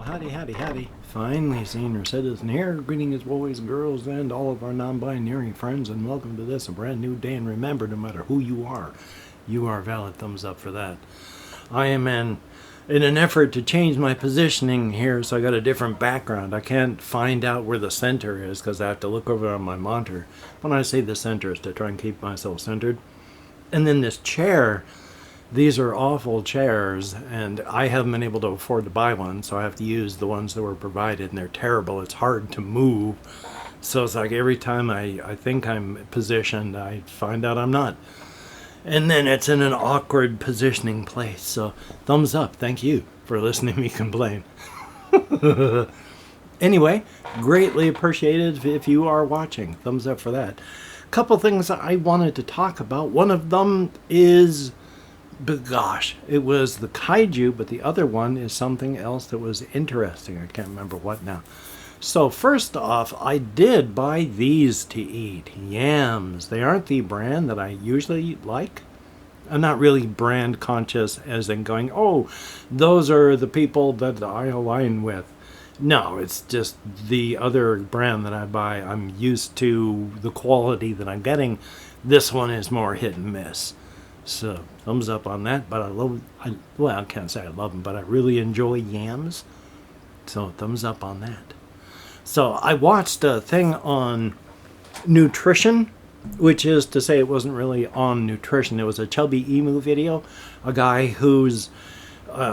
howdy, howdy, howdy. Finally, senior citizen here. Greetings, boys, girls, and all of our non-binary friends, and welcome to this, a brand new day. And remember, no matter who you are valid. Thumbs up for that. I am in an effort to change my positioning here, so I got a different background. I can't find out where the center is because I have to look over on my monitor. When I say the center, is to try and keep myself centered. And then this chair. These are awful chairs, and I haven't been able to afford to buy one, so I have to use the ones that were provided, and they're terrible. It's hard to move. So it's like every time I think I'm positioned, I find out I'm not. And then it's in an awkward positioning place. So thumbs up. Thank you for listening to me complain. Anyway, greatly appreciated if you are watching. Thumbs up for that. Couple things I wanted to talk about. One of them is... But gosh, it was the Kaiju, but the other one is something else that was interesting. I can't remember what now. So first off, I did buy these to eat. Yams. They aren't the brand that I usually like. I'm not really brand conscious as in going, oh, those are the people that I align with. No, it's just the other brand that I buy. I'm used to the quality that I'm getting. This one is more hit and miss. So, thumbs up on that, but I can't say I love them, but I really enjoy yams. So, thumbs up on that. So, I watched a thing on nutrition, which is to say it wasn't really on nutrition. It was a Chubby Emu video. A guy who's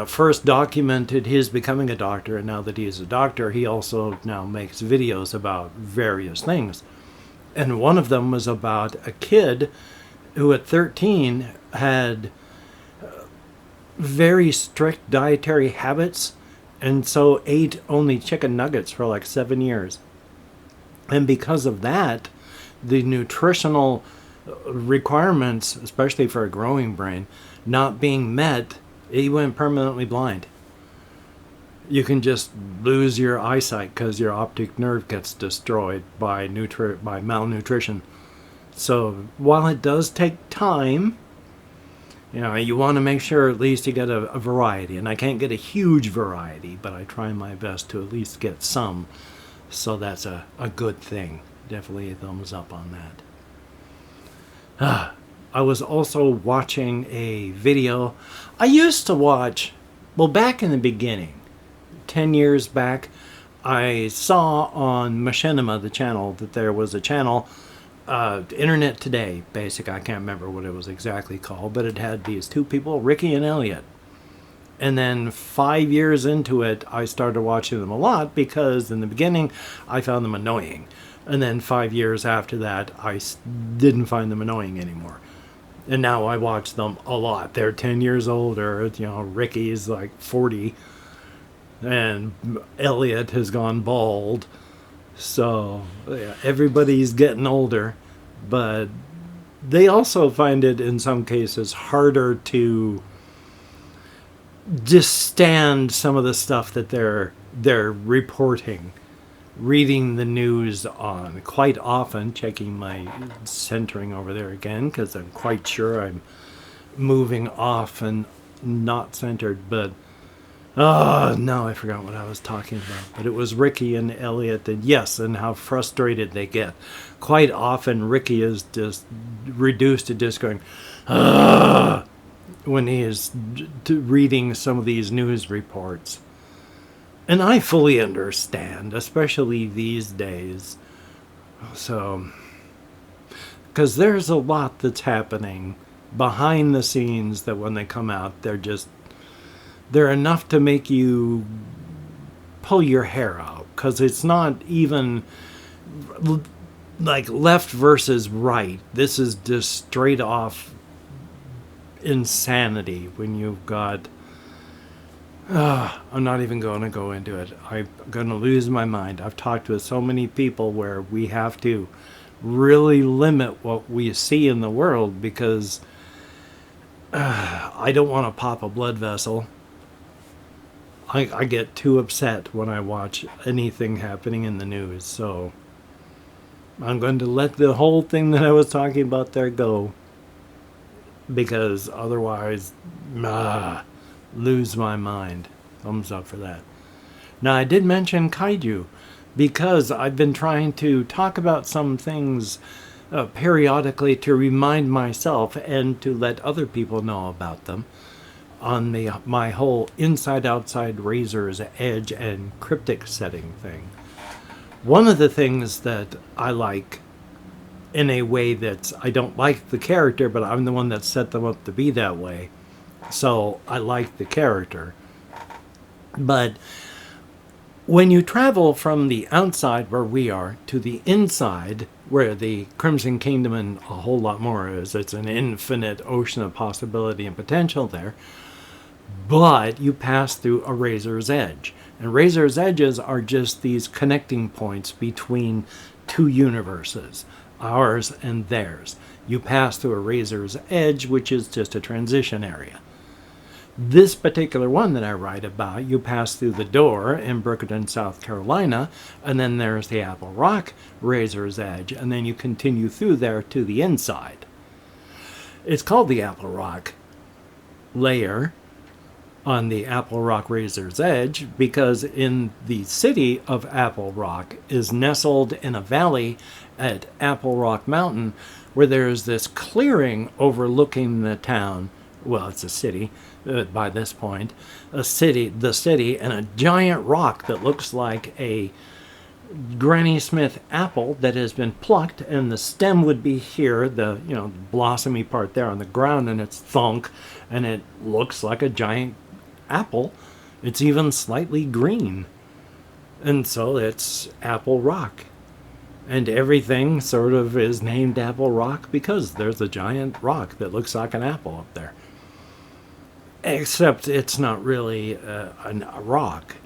first documented his becoming a doctor, and now that he is a doctor, he also now makes videos about various things. And one of them was about a kid who at 13 had very strict dietary habits and so ate only chicken nuggets for like 7 years. And because of that, the nutritional requirements, especially for a growing brain, not being met, he went permanently blind. You can just lose your eyesight because your optic nerve gets destroyed by malnutrition. So while it does take time, you want to make sure at least you get a variety. And I can't get a huge variety, but I try my best to at least get some. So that's a good thing. Definitely a thumbs up on that. I was also watching a video. I used to watch, back in the beginning, 10 years back, I saw on Machinima, the channel, that there was a channel, Internet Today, basic. I can't remember what it was exactly called, but it had these two people, Ricky and Elliot. And then 5 years into it, I started watching them a lot because in the beginning, I found them annoying. And then 5 years after that, I didn't find them annoying anymore. And now I watch them a lot. They're 10 years older. Ricky's like 40. And Elliot has gone bald. So, yeah, everybody's getting older, but they also find it in some cases harder to just stand some of the stuff that they're reporting, reading the news on. Quite often, checking my centering over there again, because I'm quite sure I'm moving off and not centered, but no, I forgot what I was talking about. But it was Ricky and Elliot, and how frustrated they get. Quite often, Ricky is just reduced to just going, when he is reading some of these news reports. And I fully understand, especially these days. So, because there's a lot that's happening behind the scenes that when they come out, they're enough to make you pull your hair out, because it's not even like left versus right. This is just straight off insanity when you've got... I'm not even going to go into it. I'm going to lose my mind. I've talked with so many people where we have to really limit what we see in the world because I don't want to pop a blood vessel. I get too upset when I watch anything happening in the news, so I'm going to let the whole thing that I was talking about there go, because otherwise, lose my mind. Thumbs up for that. Now, I did mention Kaiju because I've been trying to talk about some things periodically to remind myself and to let other people know about them on my whole inside-outside Razor's Edge and cryptic setting thing. One of the things that I like in a way that I don't like the character, but I'm the one that set them up to be that way, so I like the character. But when you travel from the outside where we are to the inside where the Crimson Kingdom and a whole lot more is, it's an infinite ocean of possibility and potential there, but you pass through a razor's edge. And razor's edges are just these connecting points between two universes, ours and theirs. You pass through a razor's edge, which is just a transition area. This particular one that I write about, you pass through the door in Brooklyn, South Carolina, and then there's the Apple Rock Razor's Edge, and then you continue through there to the inside. It's called the Apple Rock layer on the Apple Rock Razor's Edge because in the city of Apple Rock is nestled in a valley at Apple Rock Mountain where there's this clearing overlooking the town. Well, it's a city by this point, the city, and a giant rock that looks like a Granny Smith apple that has been plucked, and the stem would be here, the blossomy part there on the ground, and it's thunk, and it looks like a giant apple. It's even slightly green, and so it's Apple Rock. And everything sort of is named Apple Rock because there's a giant rock that looks like an apple up there. Except it's not really a rock.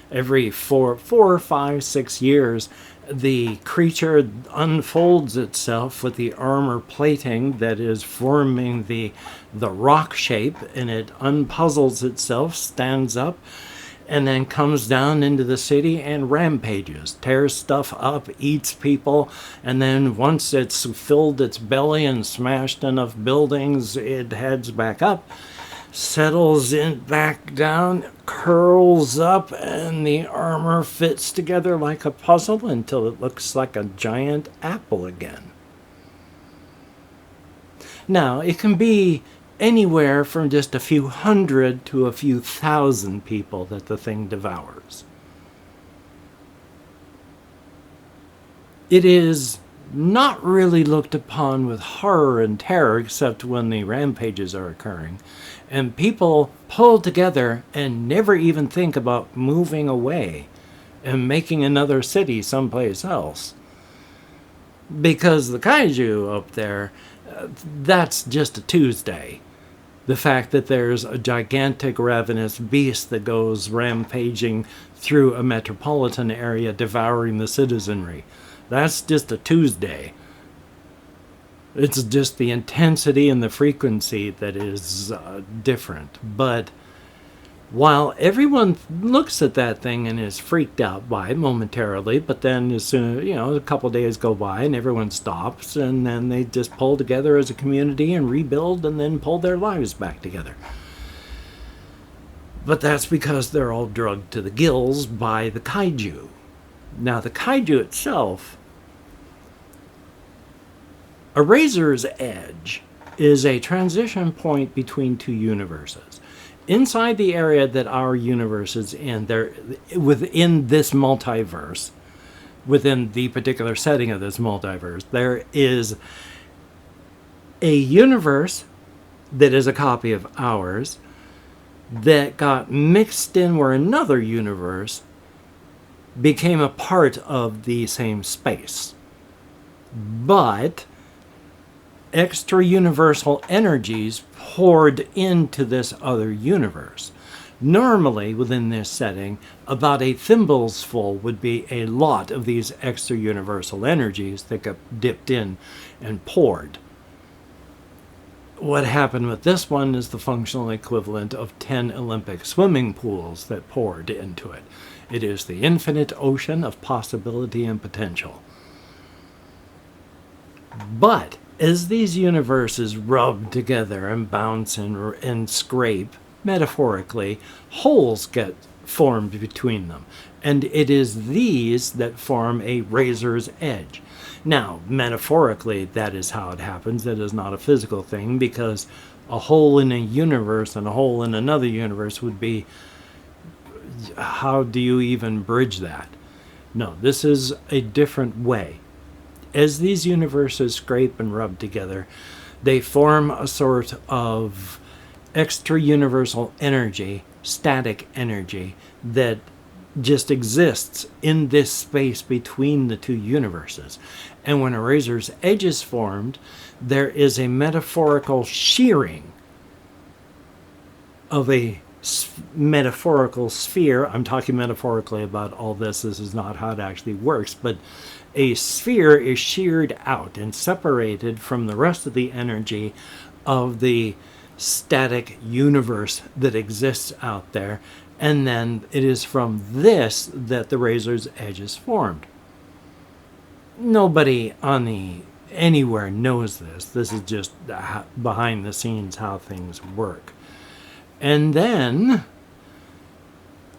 Every 4, 5, 6 years, the creature unfolds itself with the armor plating that is forming the rock shape, and it unpuzzles itself, stands up, and then comes down into the city and rampages, tears stuff up, eats people, and then once it's filled its belly and smashed enough buildings, it heads back up, settles in back down, curls up, and the armor fits together like a puzzle until it looks like a giant apple again. Now, it can be anywhere from just a few hundred to a few thousand people that the thing devours. It is not really looked upon with horror and terror except when the rampages are occurring, and people pull together and never even think about moving away and making another city someplace else. Because the kaiju up there, that's just a Tuesday. The fact that there's a gigantic ravenous beast that goes rampaging through a metropolitan area devouring the citizenry, that's just a Tuesday. It's just the intensity and the frequency that is different. But while everyone looks at that thing and is freaked out by it momentarily, but then as soon a couple days go by and everyone stops, and then they just pull together as a community and rebuild and then pull their lives back together. But that's because they're all drugged to the gills by the kaiju. Now, the kaiju itself, a razor's edge is a transition point between two universes. Inside the area that our universe is in, there, within this multiverse, within the particular setting of this multiverse, there is a universe that is a copy of ours that got mixed in where another universe became a part of the same space. But extra universal energies poured into this other universe. Normally, within this setting, about a thimblesful would be a lot of these extra universal energies that got dipped in and poured. What happened with this one is the functional equivalent of 10 Olympic swimming pools that poured into it. It is the infinite ocean of possibility and potential. But as these universes rub together and bounce and scrape, metaphorically, holes get formed between them. And it is these that form a razor's edge. Now, metaphorically, that is how it happens. It is not a physical thing, because a hole in a universe and a hole in another universe would be, how do you even bridge that? No, this is a different way. As these universes scrape and rub together, they form a sort of extra-universal energy, static energy, that just exists in this space between the two universes. And when a razor's edge is formed, there is a metaphorical shearing of a metaphorical sphere. I'm talking metaphorically about all this. This is not how it actually works, but a sphere is sheared out and separated from the rest of the energy of the static universe that exists out there. And then it is from this that the razor's edge is formed. Nobody anywhere knows this. This is just behind the scenes how things work. And then,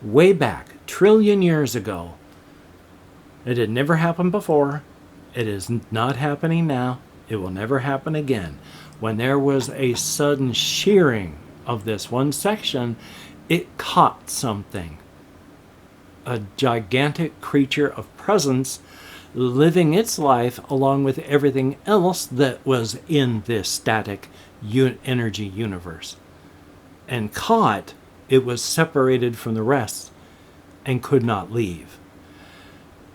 way back, trillion years ago, it had never happened before. It is not happening now. It will never happen again. When there was a sudden shearing of this one section, it caught something. A gigantic creature of presence living its life along with everything else that was in this static energy universe. And caught, it was separated from the rest and could not leave.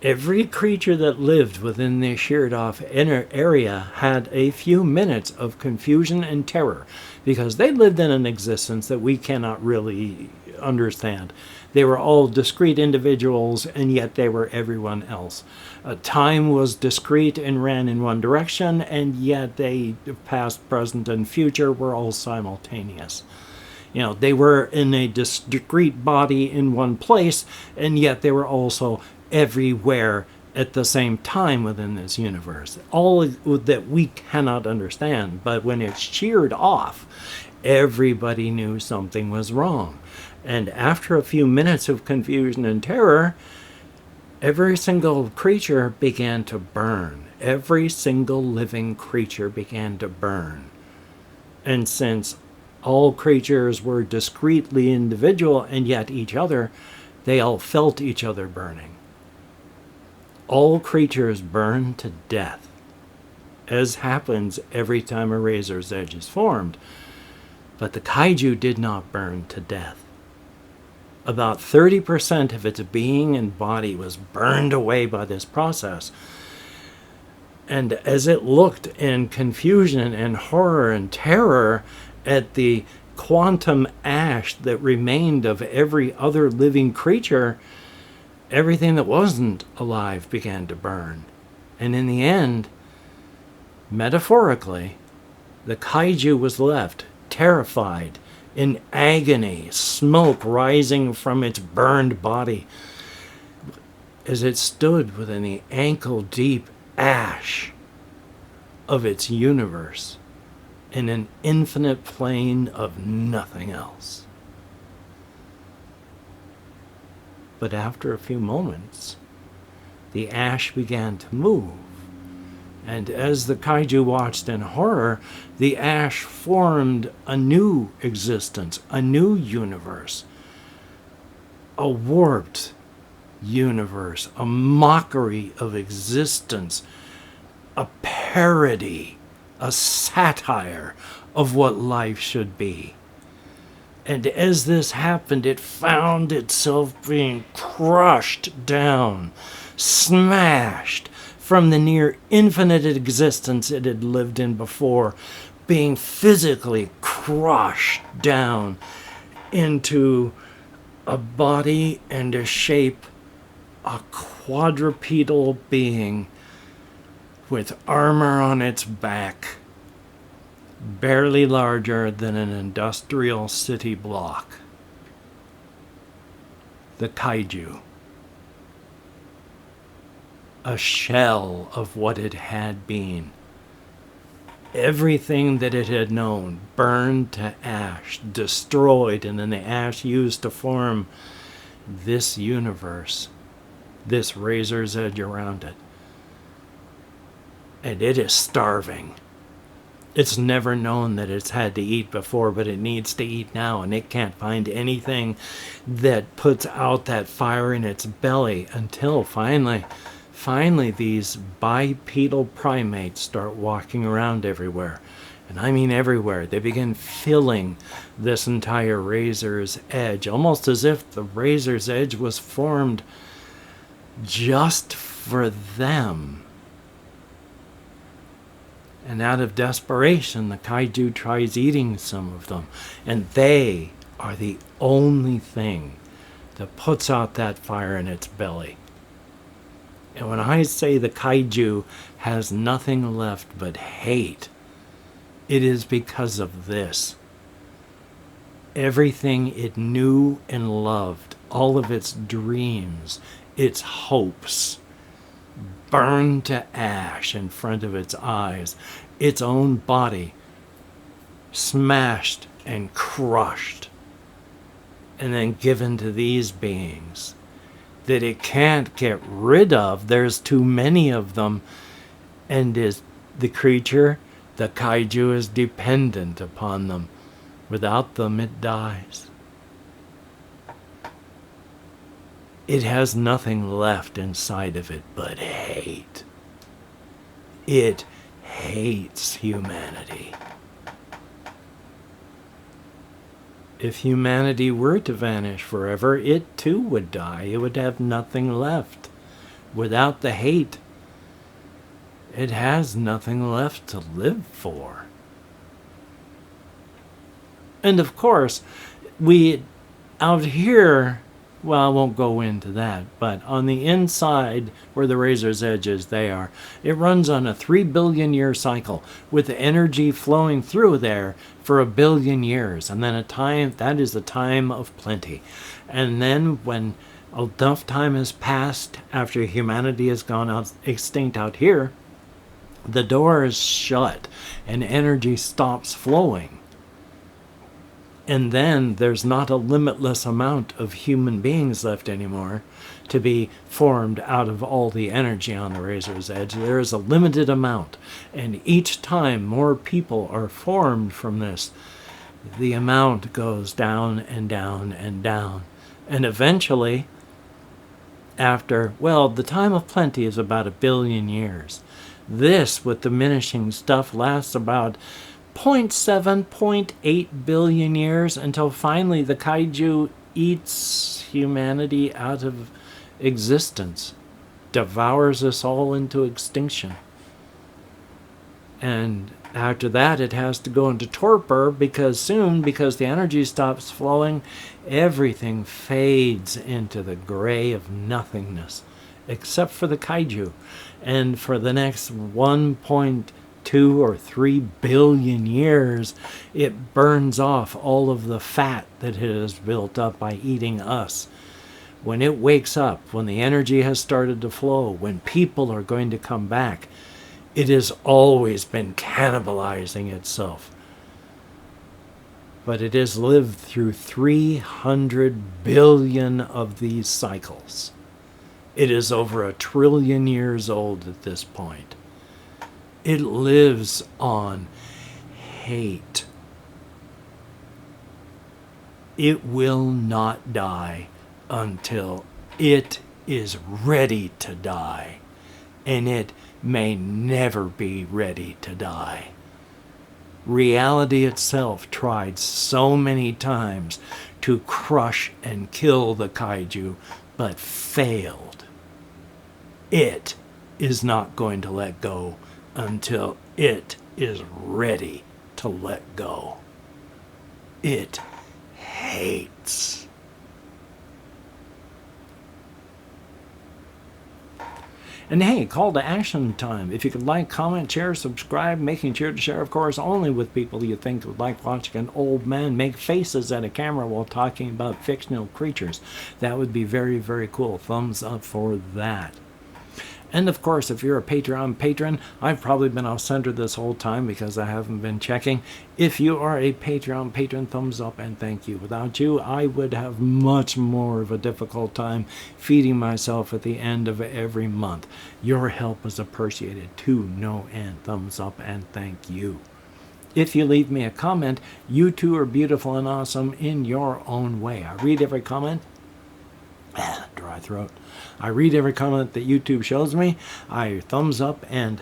Every creature that lived within the sheared off inner area had a few minutes of confusion and terror, because they lived in an existence that we cannot really understand. They were all discrete individuals, and yet they were everyone else. Time was discrete and ran in one direction, and yet they, past, present, and future, were all simultaneous. They were in a discrete body in one place, and yet they were also everywhere at the same time within this universe. All that we cannot understand, but when it's sheared off, everybody knew something was wrong. And after a few minutes of confusion and terror, every single creature began to burn. Every single living creature began to burn. And since all creatures were discretely individual and yet each other, they all felt each other burning. All creatures burn to death, as happens every time a razor's edge is formed. But the kaiju did not burn to death. About 30% of its being and body was burned away by this process. And as it looked in confusion and horror and terror at the quantum ash that remained of every other living creature, everything that wasn't alive began to burn. And in the end, metaphorically, the kaiju was left terrified, in agony, smoke rising from its burned body, as it stood within the ankle-deep ash of its universe in an infinite plane of nothing else. But after a few moments, the ash began to move. And as the kaiju watched in horror, the ash formed a new existence, a new universe, a warped universe, a mockery of existence, a parody, a satire of what life should be. And as this happened, it found itself being crushed down, smashed from the near infinite existence it had lived in before, being physically crushed down into a body and a shape, a quadrupedal being with armor on its back, barely larger than an industrial city block. The kaiju. A shell of what it had been. Everything that it had known burned to ash, destroyed, and then the ash used to form this universe, this razor's edge around it. And it is starving. It's never known that it's had to eat before, but it needs to eat now, and it can't find anything that puts out that fire in its belly until finally these bipedal primates start walking around everywhere. And I mean everywhere. They begin filling this entire razor's edge, almost as if the razor's edge was formed just for them. And out of desperation, the kaiju tries eating some of them. And they are the only thing that puts out that fire in its belly. And when I say the kaiju has nothing left but hate, it is because of this. Everything it knew and loved, all of its dreams, its hopes, burned to ash in front of its eyes. Its own body smashed and crushed, and then given to these beings that it can't get rid of. There's too many of them, and is the creature, the kaiju, is dependent upon them. Without them, it dies. It has nothing left inside of it but hate. It hates humanity. If humanity were to vanish forever, it too would die. It would have nothing left. Without the hate, it has nothing left to live for. And of course, we out here, well, I won't go into that, but on the inside where the razor's edge is, it runs on a 3 billion year cycle with the energy flowing through there for 1 billion years. And then that is the time of plenty. And then when enough time has passed after humanity has gone out extinct out here, the door is shut and energy stops flowing. And then there's not a limitless amount of human beings left anymore to be formed out of all the energy on the razor's edge. There is a limited amount. And each time more people are formed from this, the amount goes down and down and down. And eventually, after, well, the time of plenty is about 1 billion years. This, with diminishing stuff, lasts about 0.7, 0.8 billion years until finally the kaiju eats humanity out of existence, devours us all into extinction. And after that, it has to go into torpor because the energy stops flowing, everything fades into the gray of nothingness, except for the kaiju. And for the next 1.2 or 3 billion years, it burns off all of the fat that it has built up by eating us. When it wakes up, when the energy has started to flow, when people are going to come back, it has always been cannibalizing itself. But it has lived through 300 billion of these cycles. It is over 1 trillion years old at this point. It lives on hate. It will not die until it is ready to die. And it may never be ready to die. Reality itself tried so many times to crush and kill the kaiju, but failed. It is not going to let go until it is ready to let go. It hates. And hey, call to action time. If you could like, comment, share, subscribe, making sure to share, of course, only with people you think would like watching an old man make faces at a camera while talking about fictional creatures. That would be very, very cool. Thumbs up for that. And of course, if you're a Patreon patron, I've probably been off center this whole time because I haven't been checking. If you are a Patreon patron, thumbs up and thank you. Without you, I would have much more of a difficult time feeding myself at the end of every month. Your help is appreciated to no end. Thumbs up and thank you. If you leave me a comment, you too are beautiful and awesome in your own way. I read every comment. Dry throat. I read every comment that YouTube shows me. I thumbs up and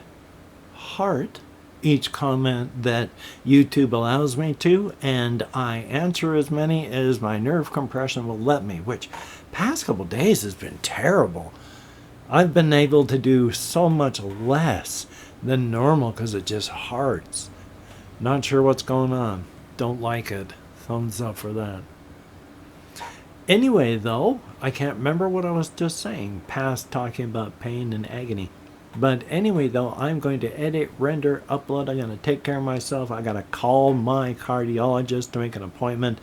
heart each comment that YouTube allows me to, and I answer as many as my nerve compression will let me, which past couple days has been terrible. I've been able to do so much less than normal because it just hurts. Not sure what's going on. Don't like it. Thumbs up for that. Anyway, though, I can't remember what I was just saying, past talking about pain and agony. But anyway, though, I'm going to edit, render, upload. I'm going to take care of myself. I got to call my cardiologist to make an appointment.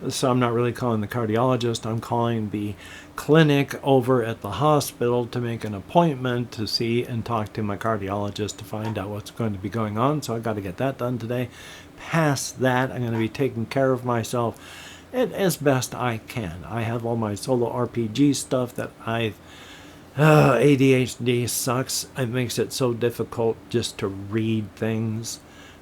So I'm not really calling the cardiologist. I'm calling the clinic over at the hospital to make an appointment to see and talk to my cardiologist to find out what's going to be going on. So I got to get that done today. Past that, I'm going to be taking care of myself as best I can. I have all my solo RPG stuff that ADHD sucks. It makes it so difficult just to read things.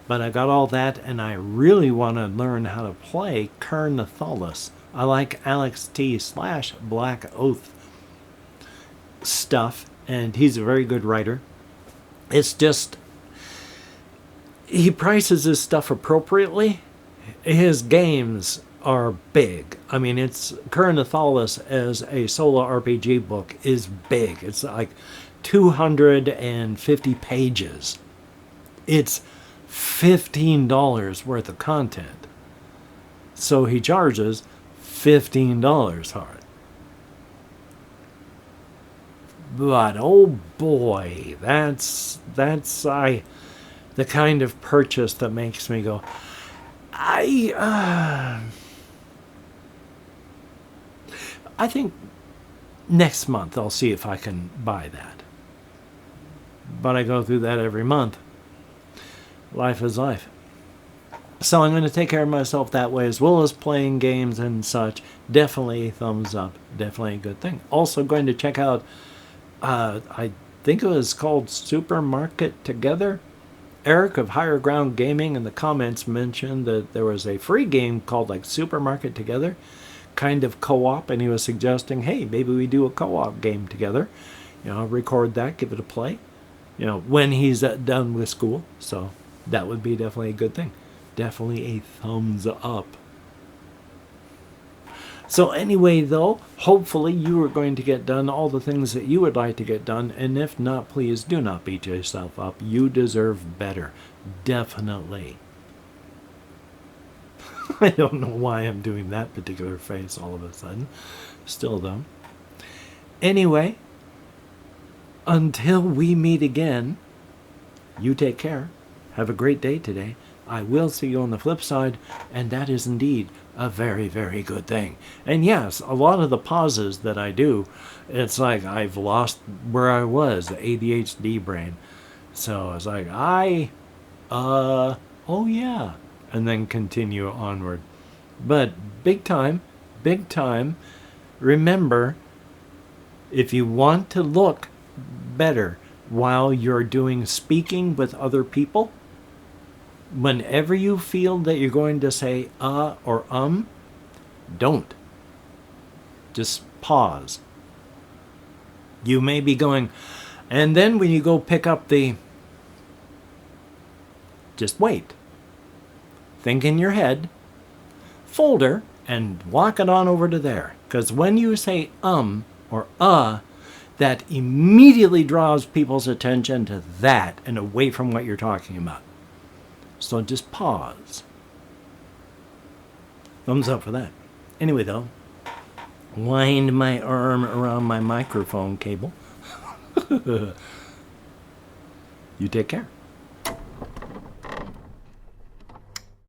But I got all that, and I really want to learn how to play Kernathalis. I like Alex T / Black Oath stuff, and he's a very good writer. It's just, he prices his stuff appropriately. His games are big. I mean, it's Kernathalis as a solo RPG book is big. It's like 250 pages. It's $15 worth of content. So he charges $15 for it. But oh boy, that's the kind of purchase that makes me go, I think next month I'll see if I can buy that. But I go through that every month. Life is life. So I'm going to take care of myself that way, as well as playing games and such. Definitely a thumbs up. Definitely a good thing. Also going to check out, I think it was called Supermarket Together. Eric of Higher Ground Gaming in the comments mentioned that there was a free game called like Supermarket Together, kind of co-op, and he was suggesting, hey, maybe we do a co-op game together. Record that, give it a play, when he's done with school. So that would be definitely a good thing. Definitely a thumbs up. So anyway, though, hopefully you are going to get done all the things that you would like to get done, and if not, please do not beat yourself up. You deserve better. Definitely. I don't know why I'm doing that particular face all of a sudden. Still, though. Anyway, until we meet again, you take care. Have a great day today. I will see you on the flip side, and that is indeed a very, very good thing. And yes, a lot of the pauses that I do, it's like I've lost where I was, the ADHD brain. So it's like, oh yeah, and then continue onward. But big time, remember, if you want to look better while you're doing speaking with other people, whenever you feel that you're going to say or don't. Just pause. You may be going, and then when you go pick up just wait. Think in your head, folder, and walk it on over to there. Because when you say or that immediately draws people's attention to that and away from what you're talking about. So just pause. Thumbs up for that. Anyway, though, wind my arm around my microphone cable. You take care.